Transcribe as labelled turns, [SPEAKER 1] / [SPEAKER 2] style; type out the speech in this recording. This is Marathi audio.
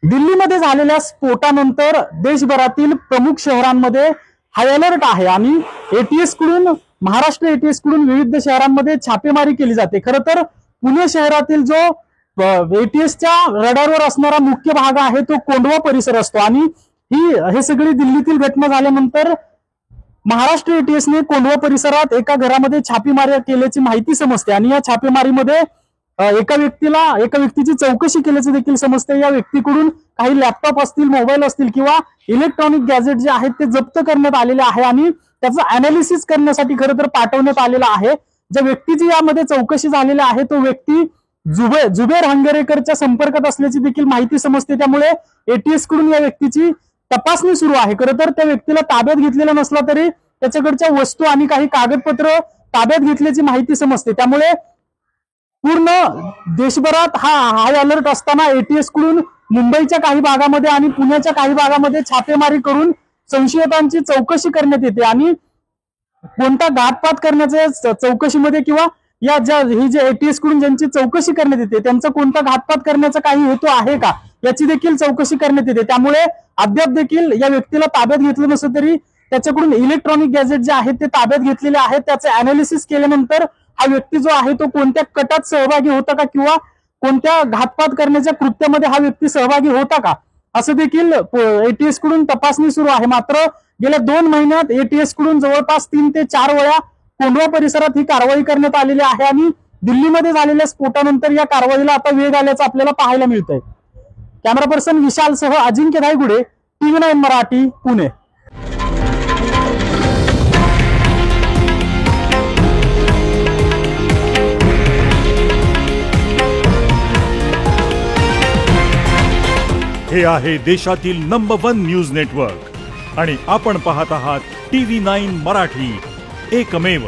[SPEAKER 1] दिल्लीमध्ये झालेल्या स्फोटानंतर देशभरातील प्रमुख शहरांमध्ये हाय अलर्ट आहे आणि एटीएस कडून महाराष्ट्र एटीएस कडून विविध शहरांमध्ये छापेमारी केली जाते। खरं तर पुणे शहरातील जो एटीएसच्या रडारवर असणारा मुख्य भाग आहे तो कोंढवा परिसर असतो आणि हे सगळी दिल्लीतील घटना झाल्यानंतर महाराष्ट्र एटीएसने कोंढवा परिसरात एका घरामध्ये छापेमारी केल्याची माहिती समजते आणि या छापेमारीमध्ये एका व्यक्तीची चौकशी केल्याचं देखील समजते। या व्यक्तीकडून काही लॅपटॉप असतील, मोबाईल असतील किंवा इलेक्ट्रॉनिक गॅजेट जे आहेत ते जप्त करण्यात आलेले आहे आणि त्याचं अनालिसिस करण्यासाठी खरं तर पाठवण्यात आलेला आहे। ज्या व्यक्तीची यामध्ये चौकशी झालेली आहे तो व्यक्ती जुबेर हंगरेकरच्या संपर्कात असल्याची देखील माहिती समजते। त्यामुळे एटीएस कडून या व्यक्तीची तपासणी सुरू आहे। खरं तर त्या व्यक्तीला ताब्यात घेतलेलं नसलं तरी त्याच्याकडच्या वस्तू आणि काही कागदपत्र ताब्यात घेतल्याची माहिती समजते। त्यामुळे पूर्ण देशभरात हा हाय अलर्ट असताना एटीएस कडून मुंबईच्या काही भागामध्ये आणि पुण्याच्या काही भागामध्ये छापेमारी करून संशयितांची चौकशी करण्यात येते आणि कोणता घातपात करण्याच्या चौकशीमध्ये किंवा ही जे एटीएस कडून ज्यांची चौकशी करण्यात येते त्यांचा कोणता घातपात करण्याचा काही हेतू आहे का याची देखील चौकशी करण्यात येते। त्यामुळे अद्याप देखील या व्यक्तीला ताब्यात घेतलं नसलं तरी त्याच्याकडून इलेक्ट्रॉनिक गॅजेट जे आहेत ते ताब्यात घेतलेले आहेत। त्याचे अनालिसिस केल्यानंतर हा व्यक्ती जो आहे तो कोणत्या कटात सहभागी होता का किंवा कोणत्या घातपात करण्याच्या कृत्यामध्ये हा व्यक्ती सहभागी होता का असं देखील एटीएस कडून तपासणी सुरू आहे। मात्र गेल्या 2 महिन्यात एटीएस कडून जवळपास 3 ते 4 वेळा कोंढवा परिसरात ही कारवाई करण्यात आलेली आहे आणि दिल्लीमध्ये झालेल्या स्फोटानंतर या कारवाईला आता वेग आल्याचं आपल्याला पाहायला मिळतंय। कॅमेरा पर्सन विशाल सह अजिंक्य धायगुडे, TV9 मराठी, पुणे।
[SPEAKER 2] हे आहे देशातील नंबर 1 न्यूज नेटवर्क आणि आपण पाहत आहात TV9 मराठी, एकमेव।